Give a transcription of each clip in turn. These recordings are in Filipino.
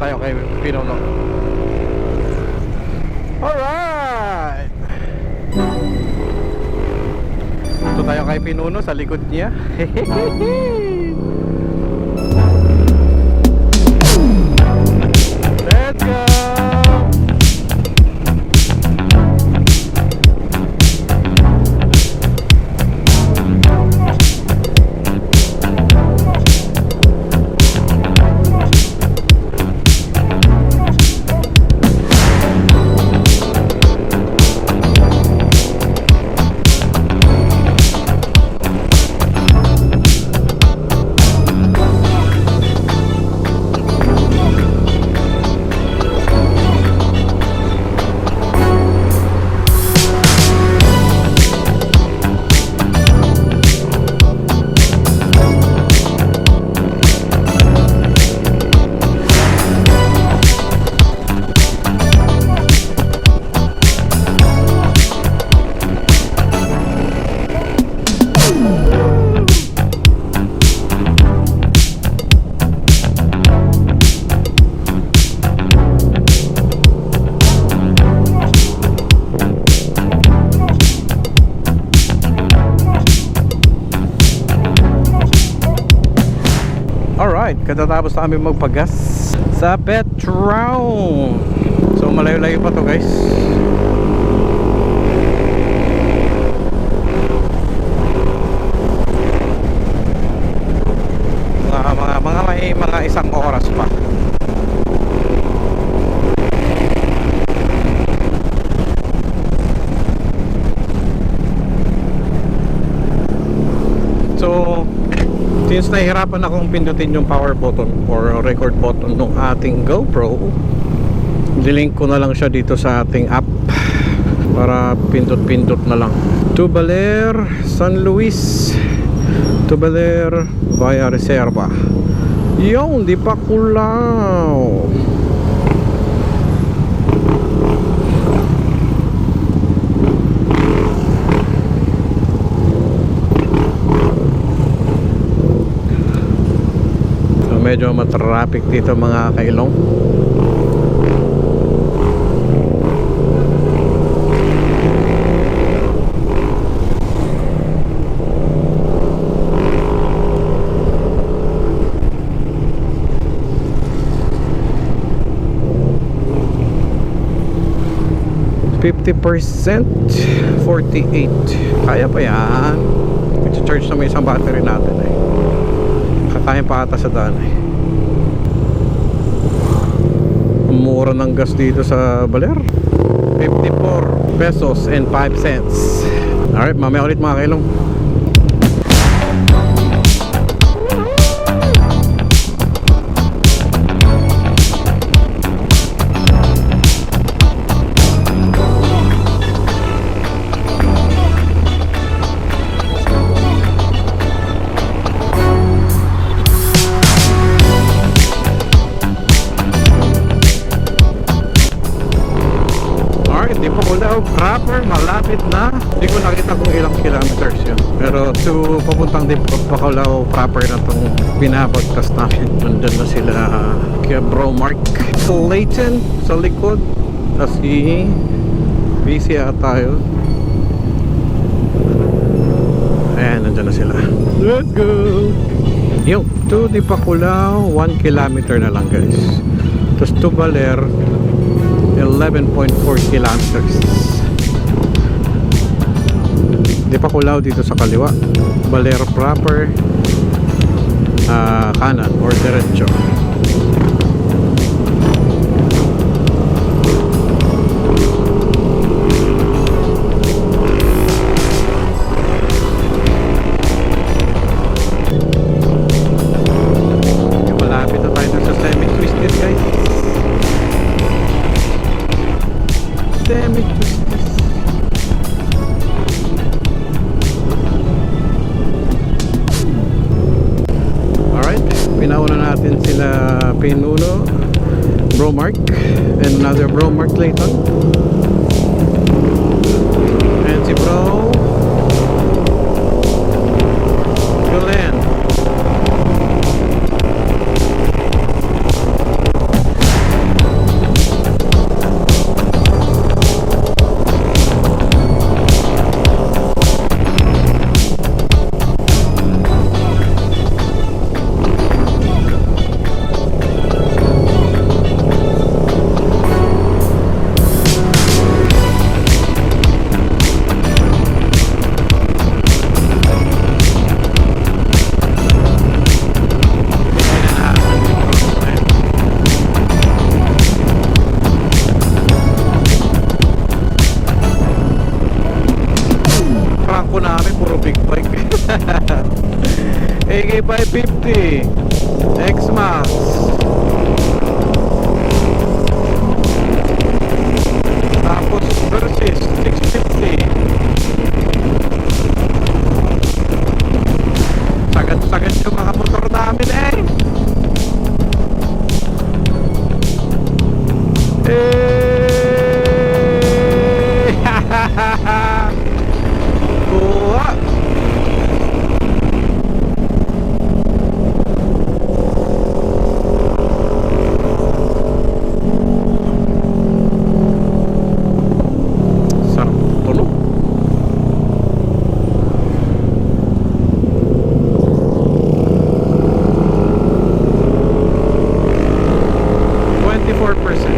tayo kay Pinuno. Alright, ito tayo kay Pinuno sa likod niya. Let's go. Alright, katatapos namin magpagas sa Petron. So malayo-layo pa to guys. Mga isang oras pa. So since nahihirapan akong pindutin yung power button or record button ng ating GoPro, nilink ko na lang siya dito sa ating app para pindot-pindot na lang. Tubaler, San Luis, Tubaler via Reserva. Yung di pa Kulaw. Medyo matraffic dito mga kailong. %, 48. Kaya pa yan. I-charge na may isang battery natin eh. Kaya pa ata sa daan eh. Mura ng gas dito sa Baler, 54 pesos and 5 cents. Alright, mamaya ulit mga kailong. Proper, malapit na. Hindi ko nakita kung ilang kilometers yun, pero to papuntang Dipakulaw proper na itong pinapagtas namin. Nandun na sila kaya Bro Mark Clayton sa likod, kasi busy tayo. Ayan, nandun na sila. Let's go. Yung to Dipakulaw 1 kilometer na lang guys. Tapos to Baler 11.4 kilometers. Dipakulaw dito sa kaliwa, Baler proper kanan or diretso. Malapit na tayo sa semi-twisted guys. Semi-twisted. Pinauna natin sila Pinuno, Bro Mark, and another Bro Mark Clayton, and si Bro Julian.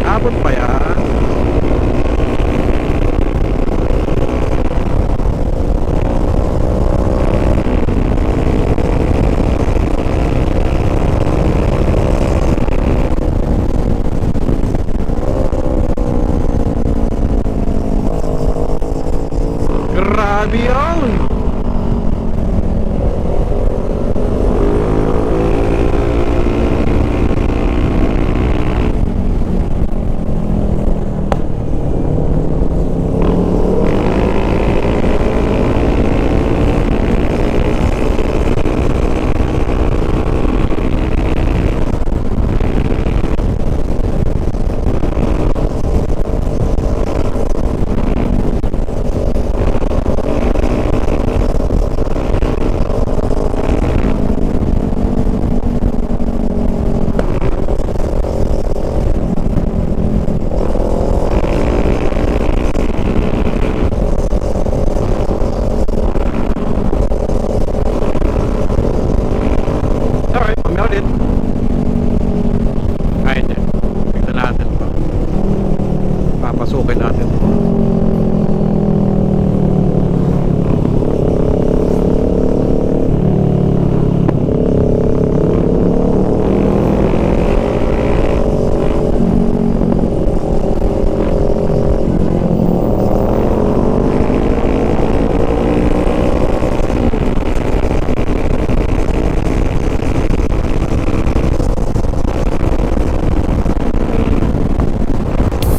Abot pa yan. Grabe yan. Papasukin natin.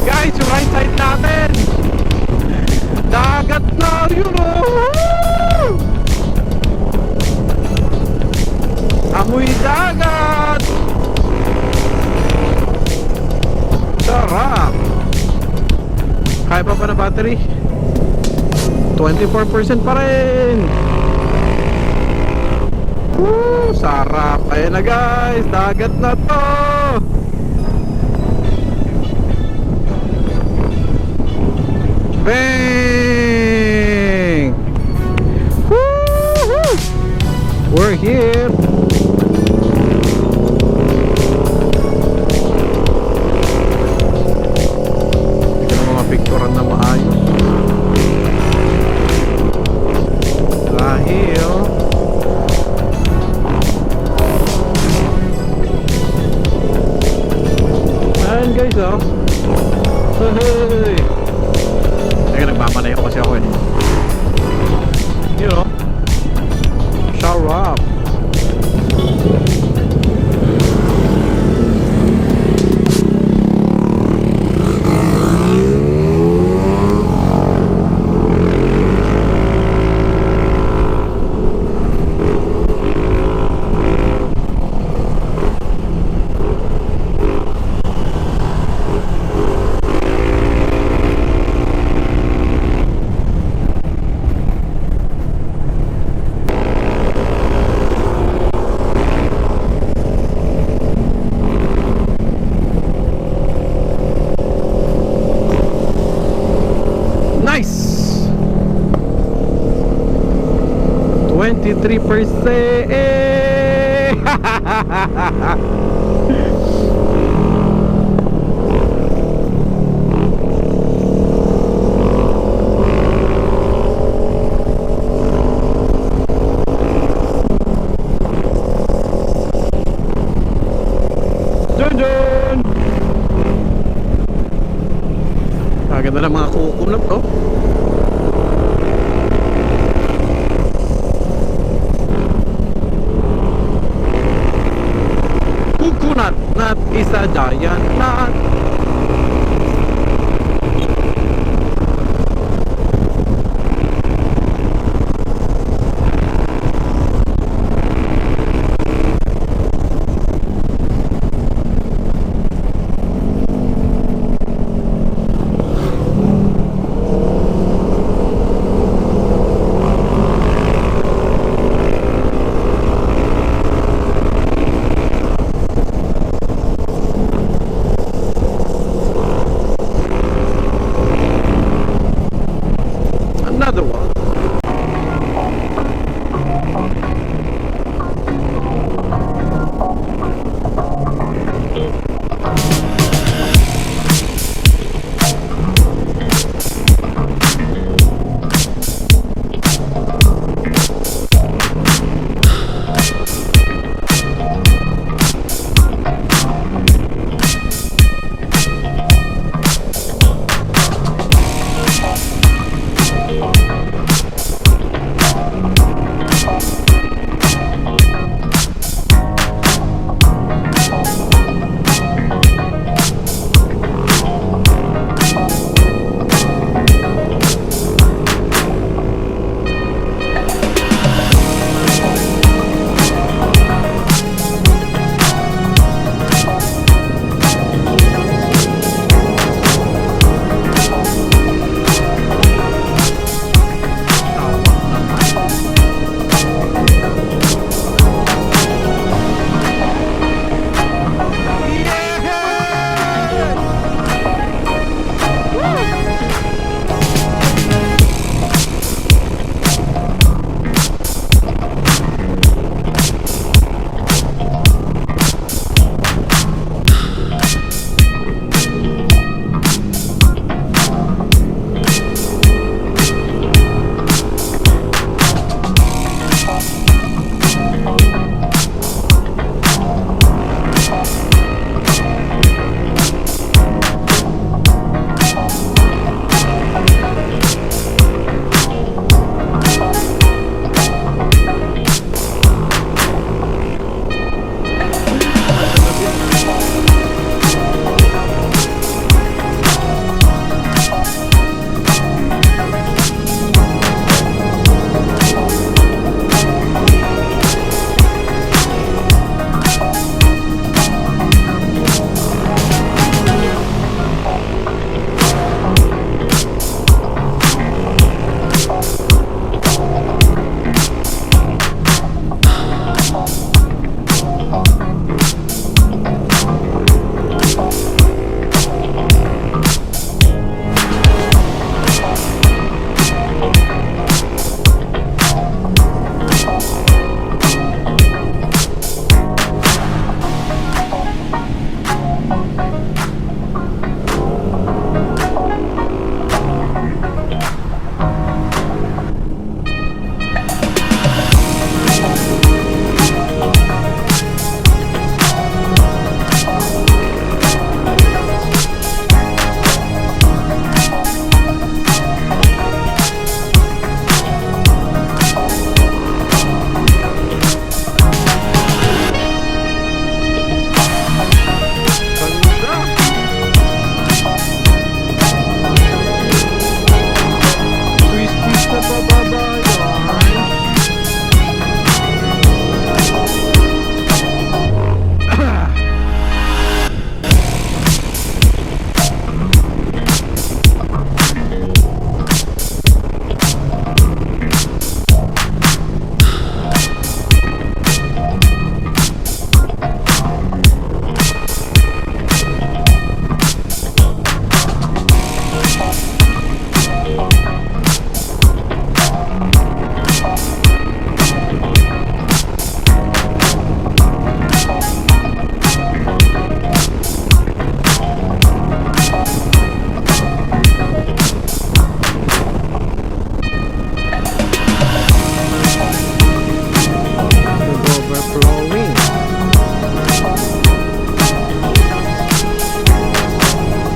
Guys, yung right side natin, dagat na yun, oh! Amoy dagat. Sarap. Kaya pa na battery? 24% pa rin. Woo, sarap. Ayan na guys, dagat na to. Bang! Woo-hoo! We're here. Ito na mga picturean na maayos. Dahil ayan guys, oh. Hey! Nagmamanay ako kasi ako eh. You know, shower up. Nice! 23%! Dun! Ganda ng mga kukumlap to. Coconut nut is a giant nut.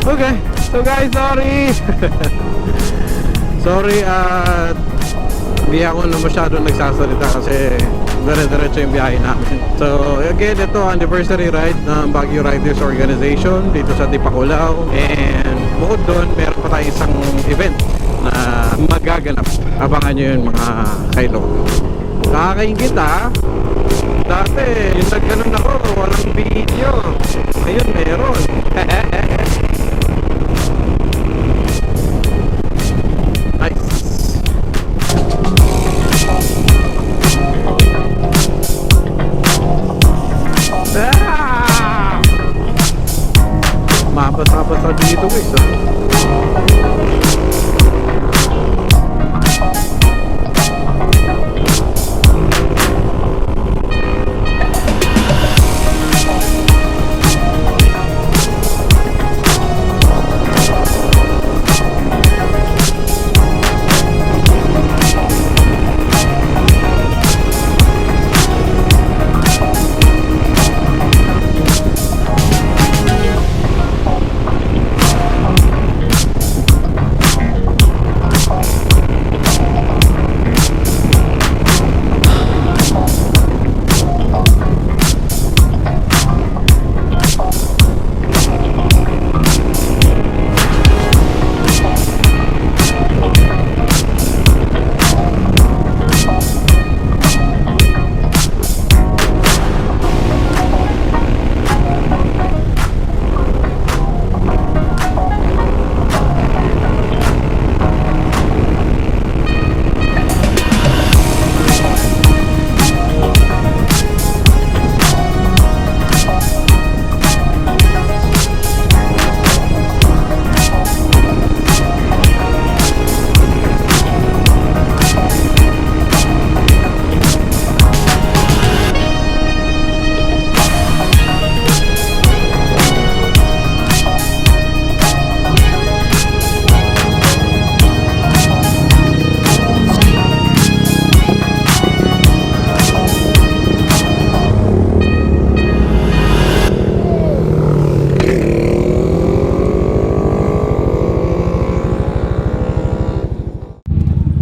Okay, so guys, sorry. Sorry at hindi ako na masyado nagsasalita kasi dire-diretso yung biyahe namin. So again, ito anniversary ride ng Baguio Riders Organization dito sa Tipaculao. And bukod doon, meron pa tayong isang event na magaganap. Abangan nyo yun mga kailo. Nakakaingit ha. Dati, yung nagganon ako, walang video. Ngayon, meron. Nice. Ah! Mabasa-basa dito guys.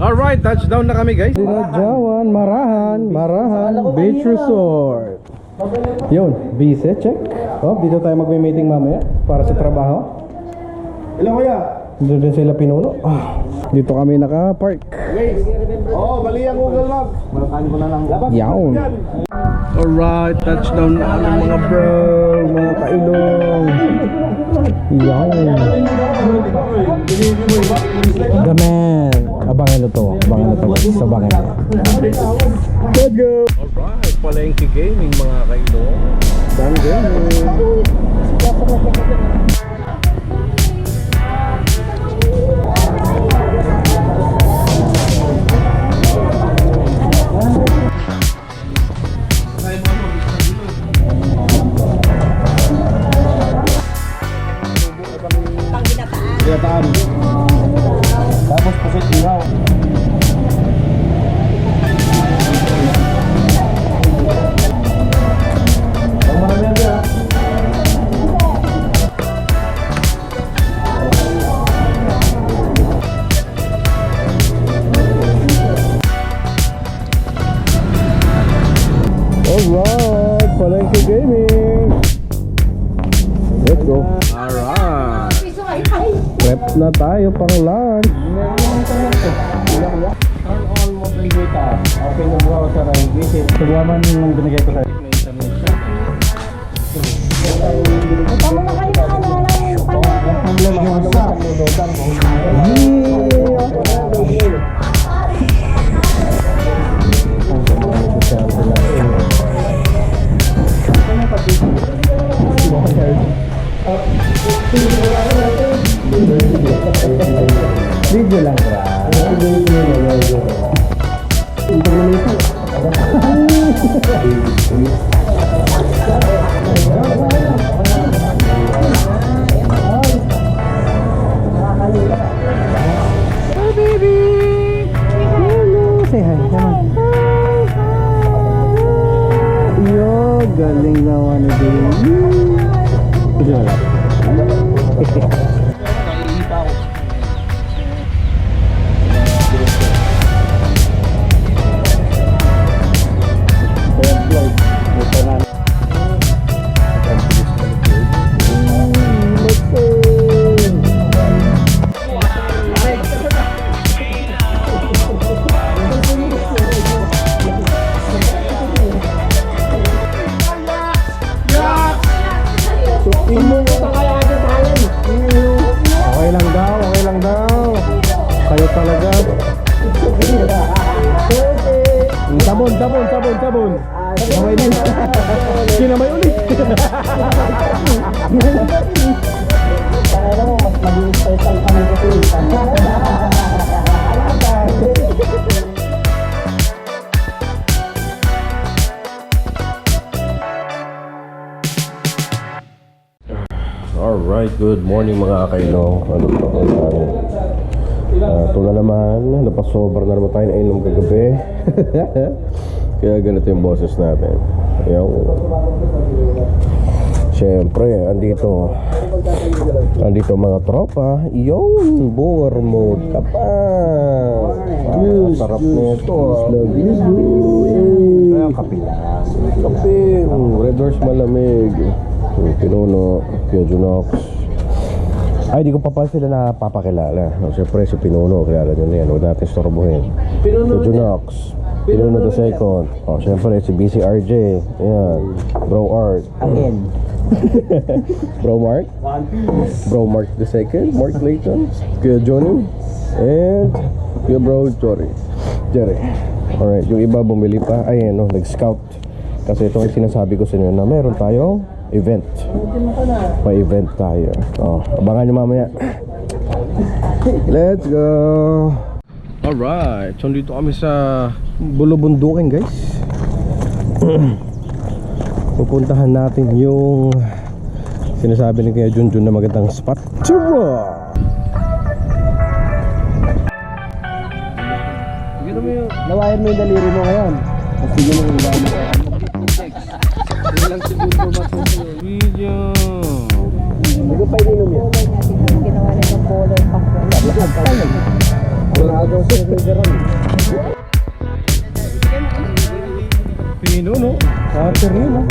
Alright, touchdown na kami guys. Dinadjawan, Marahan Beach Resort. Yun, visa check. Oh, dito tayo magme-meeting mamaya para sa trabaho. Hello kuya. Dito din sila pinuno. Dito kami naka-park. Oo, mali ang Google Maps. Malakan ko na lang. Yawn. Alright, touchdown na kami mga bro, mga kailong. Yawn. The man. Abangan nyo to guys. Abangan nyo. Let's go. Alright, Palengke Gaming mga kailong. Dan gaming. Panginataan. Tapos pusit ihaw. Alright, Palengke Gaming. Let's go. Alright. Prep na tayo pang lunch. Turn on mobile data. Open yung browser and visit. Paglaman yung binigay ko sa'yo. May internet siya. Tama na kayo na alala yung pala. Problem mo sa ludotan mo. Video lang ba? Hi baby! Hello! Say hi, come on. Yo, galing naman ni baby. Video lang. Kaya mo, mas maging special kami kasi. Alright, good morning mga kaino. Ano po tayo? Ito na naman, napasobra na naman tayo na inom kagabi. Kaya ganito yung boses natin. Yung siyempre, andito mga tropa. Yung bungar mode ka pa. Sarap nito. Kape lang. Kape. Red Horse malamig. Pinuno, Kuya Junox. Ay, di ko pa sila napapakilala. Siyempre si Pinuno, kilala nyo na yan. Huwag natin storbohin. Kuya Junox, Pinuno the second. Siyempre si BCRJ. Ayan, Bro Art. Again. Bro Mark. Bro Mark the second. Mark Layton. Kuya Johnny. And Kuya Bro Jerry. Alright, yung iba bumili pa. Ay, nag-scout. Kasi ito yung sinasabi ko sa inyo na meron tayong event. May event tayo. Abangan nyo mamaya. Let's go. Alright, so dito kami sa Bulubundukin, guys. Pupuntahan natin yung sinasabi ni Kuya Junjun na magandang spot. Tara! Lawayan mo yung daliri mo ngayon. Kasi yun yung ilalim mo. Ilang segundo matutuloy. Video. Ano pa ininom yan? Ginawa na yung bola yung pakwa. Wala agaw sa Riveron. Pino, no? After yun, no?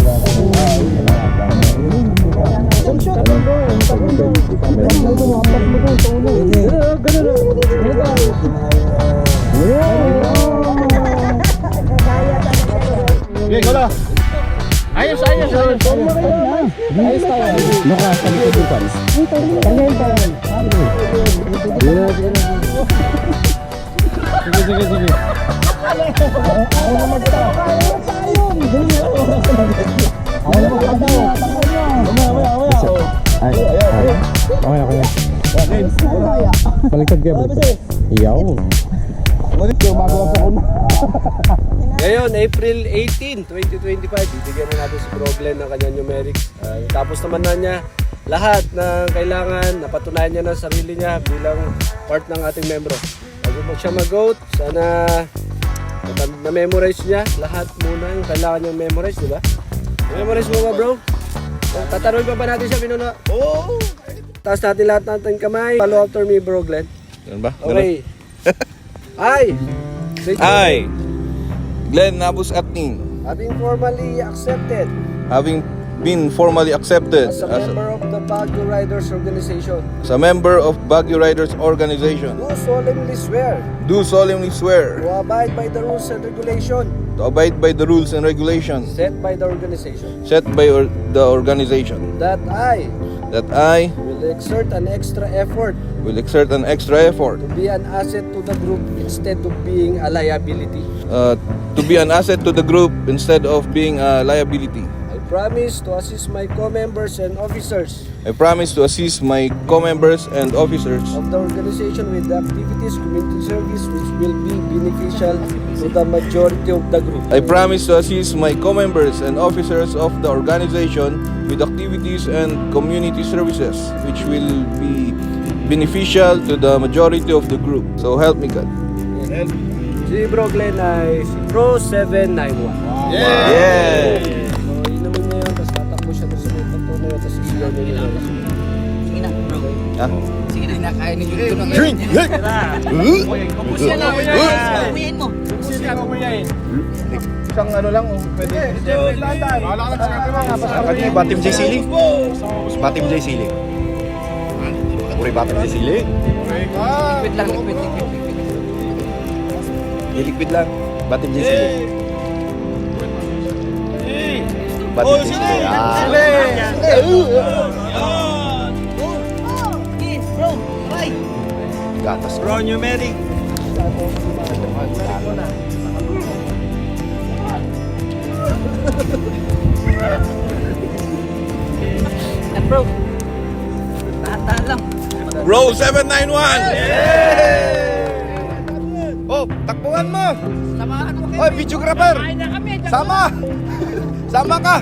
Ayos tayo. Naka, sa likod yung panis. Sige. Okay. Baliktad kayo. Iyaw. Ngayon, April 18, 2025, bibigyan na natin si Bro Glenn ng kanyang numerics. Tapos naman na niya lahat ng kailangan, napatunayan niya na sarili niya bilang part ng ating membro. Bago mo siya mag-vote, sana na-memorize niya lahat muna yung kailangan niyang memorize, di ba? Memorize mo ba, bro? Tatanungin pa ba natin siya, Pinuno? Oo! Taas natin lahat natin kamay. Follow after me, Bro Glenn. Ganun ba? Okay. Ay! I, Glenn Nabus Atning, Having formally accepted having been formally accepted as a member of the Baguio Riders Organization, as a member of Baguio Riders Organization, do solemnly swear do solemnly swear to abide by the rules and regulations to abide by the rules and regulations set by the organization, set by the organization, that I I will exert an extra effort will exert an extra effort to be an asset to the group instead of being a liability. to be an asset to the group instead of being a liability. I promise to assist my co-members and officers I promise to assist my co-members and officers of the organization with the activities community service which will be beneficial to the majority of the group. I promise to assist my co-members and officers of the organization with activities and community services which will be beneficial to the majority of the group. So help me God. Si Bro Glenn ay si Pro 791. Yeah! So, inumin niya yun, tapos tatakbo siya doon sa may kanto na yun, tapos sisigaw niya yun. Sige na, bro. Ah? Sige na, nakain ninyo ito ng Drink! Ubus yan lang. Umihin mo. Isang ano lang, pwede. Pati Batim J. Siling. Batim J. Siling. Uri Batim J. Siling. Liquid lang, liquid. Liquid lang. Batim J. Siling. Batim J. Siling. Yes, bro. Bye. Gatas. Bro, numeric. Yan bro. Tahan-tahan lang. Bro 791! Oh, takbuhan mo! Samahan mo kayo. Oy, videographer! Kain na kami. Sama! Sama ka!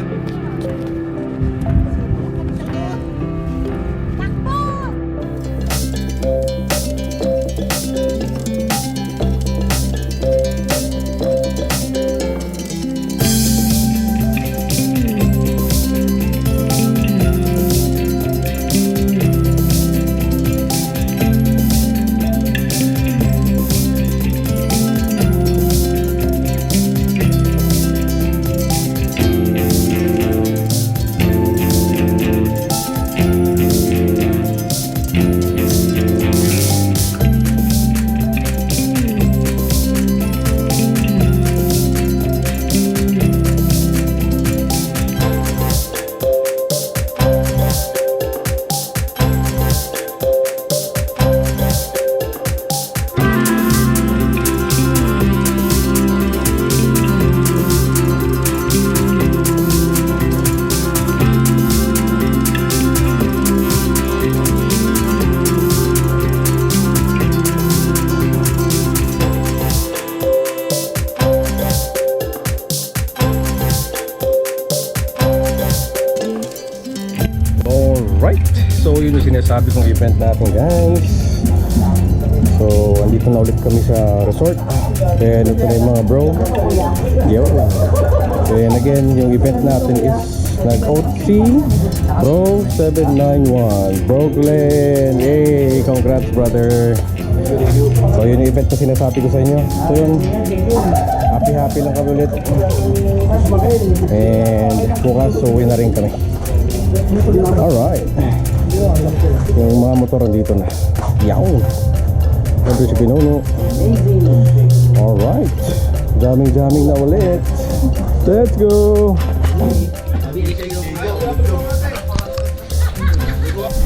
Alright, so yun yung sinasabi kong event natin guys. So andito na ulit kami sa resort. Then ito na yung mga bro. Yo. Then again, yung event natin is nag-OT Bro 791 Bro Glenn. Yay, congrats brother. So yun yung event na sinasabi ko sa inyo. So yun, happy lang kami ulit. And bukas uwi na rin kami. Alright. Yung mga motor dito na. Yaw. Ito si Pinuno. Alright. Jamming na ulit. Let's go.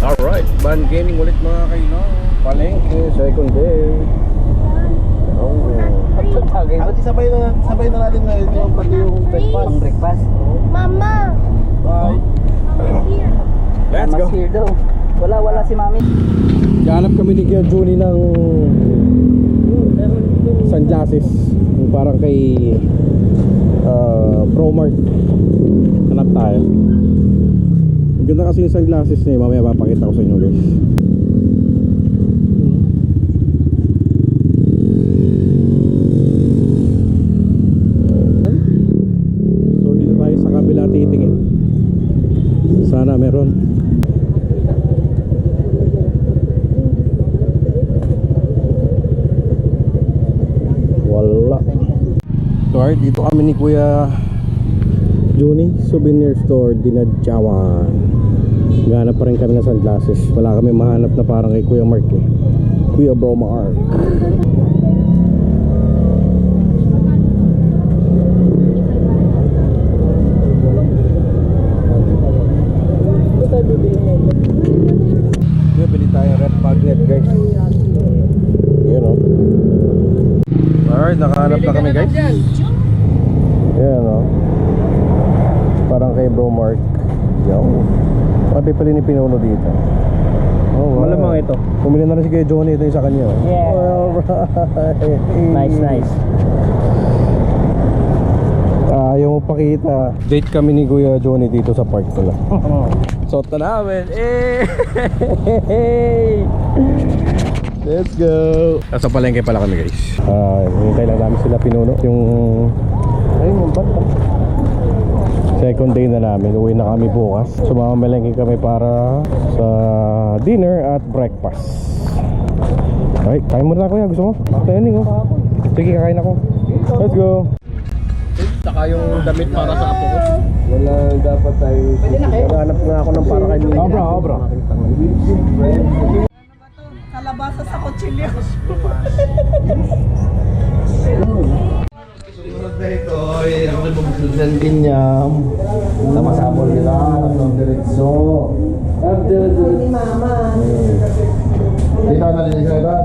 Alright. Ban gaming ulit mga kayo. Palengke. Second day. Oh. Pati sabay na natin ngayon yung pati yung breakfast. Breakfast. Mama, Bye. Let's go. Here daw. Wala si mami. Hanap kami ni Kuya Juni ng sunglasses. Yung parang kay ProMart. Hanap tayo. Ang ganda kasi yung sunglasses niya. Mamaya papakita ko sa inyo guys. So dito tayo sa kabila titingin. Sana meron. Wala. So alright, dito kami ni Kuya Juni, souvenir store, Dinadjawan. Ganap pa rin kami ng sunglasses. Wala kami mahanap na parang kay Kuya Mark eh. Kuya Bro Mark. Bili tayo red magnet guys. Yun o. Alright, nakahanap na kami guys. Yan o. Parang kay Bro Mark. Yan. Pati pala ni Pinuno dito. Oh, wow. Malamang ito. Pumili na rin si Kuya Johnny. Ito yung sa kanya. Yeah. Alright. Nice. Ayaw mo pakita. Date kami ni Kuya Johnny dito sa park pala. Suot na namin. Let's go. Nasa palengke pala kami guys. Hintay lang namin sila Pinuno. Yung bata. Second day na namin. Uwi na kami bukas. So mamamalengke kami para sa dinner at breakfast. Alright, kain muna kuya. Gusto mo? Tayaning oh. Sige, kakain ako. Let's go. Saka yung damit para sa apo ko. Wala dapat tayo. Naghanap nga ako ng para kay Mika. Obra. Kalabasa sa kutsilyo. Ito ay ang nagbubusulan ginyam. Sama-sama nila ang diretso. Ni mama. Dito na din siya.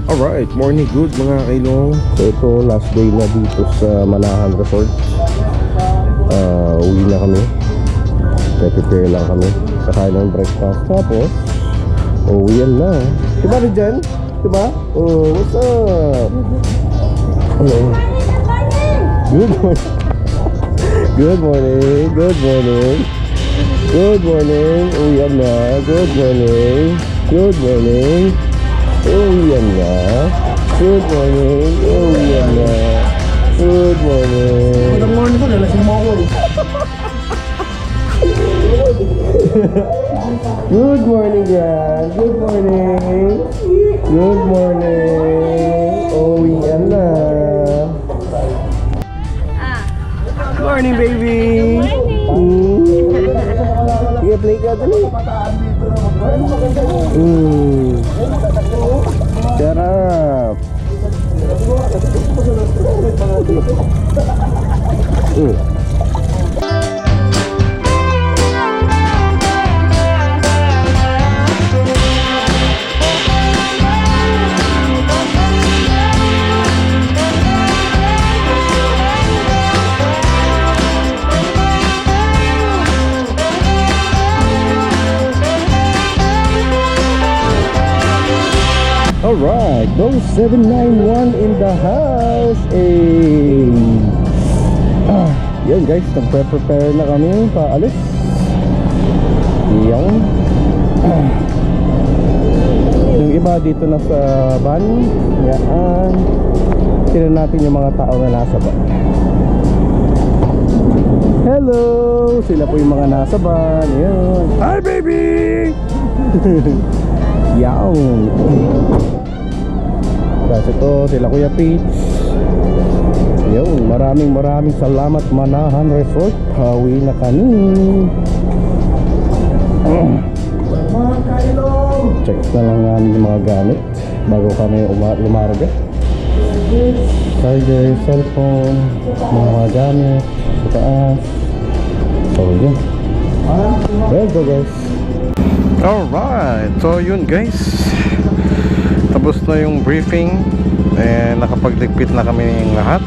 Alright, morning good mga kailong. So ito last day na dito sa Manahan Resort. Uwi na kami. Prepare lang kami. Kakain ng breakfast. Tapos uwian na. Diba rin dyan? Diba? Oh, what's up? Hello. Good morning. Good morning. Good morning. Good morning. Uwian na. Good morning. Good morning. Uwian na. Good morning. Uwian na. Good morning. Good morning ko, nalasing mo ako. Good morning, Gran. Good morning. Good morning. Uwian na. Morning, baby. Sige, play ka dali. Sarap. Alright, those 791 in the house. Yun guys, nagpe-prepare na kami paalis. Yan. Yung iba dito na sa van. Yan. Tignan natin yung mga tao na nasa van. Hello! Sila po yung mga nasa van. Yan. Hi baby! Yan. Kasi ito sila Kuya Peach. Yun, maraming salamat Manahan Resort. Hawi na kami. Check na lang namin yung mga gamit bago kami lumarga. Charger, cellphone, mga gamit sa taas. So yun, let's go guys. Alright, so yun guys, tapos na yung briefing and nakapagligpit na kami ng lahat.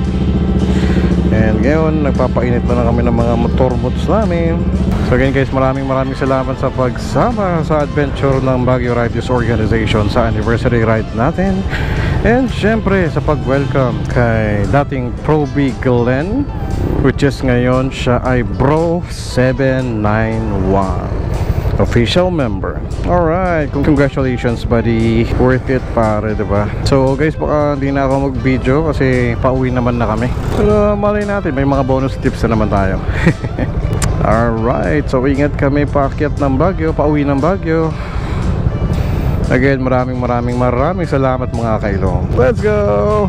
And ngayon nagpapainit na kami ng mga motor boats namin. So again guys, maraming salamat sa pagsama sa adventure ng Baguio Riders Organization sa anniversary ride natin. And syempre sa pag-welcome kay dating Pro B Glenn, which is ngayon siya ay Bro 791 official member. Alright, congratulations buddy. Worth it pare, diba? So guys, baka hindi na ako mag-video kasi pauwi naman na kami. Pero malay natin, may mga bonus tips na naman tayo. Alright, so ingat kami paakyat ng Baguio, pauwi ng Baguio. Again, maraming salamat mga kailong. Let's go!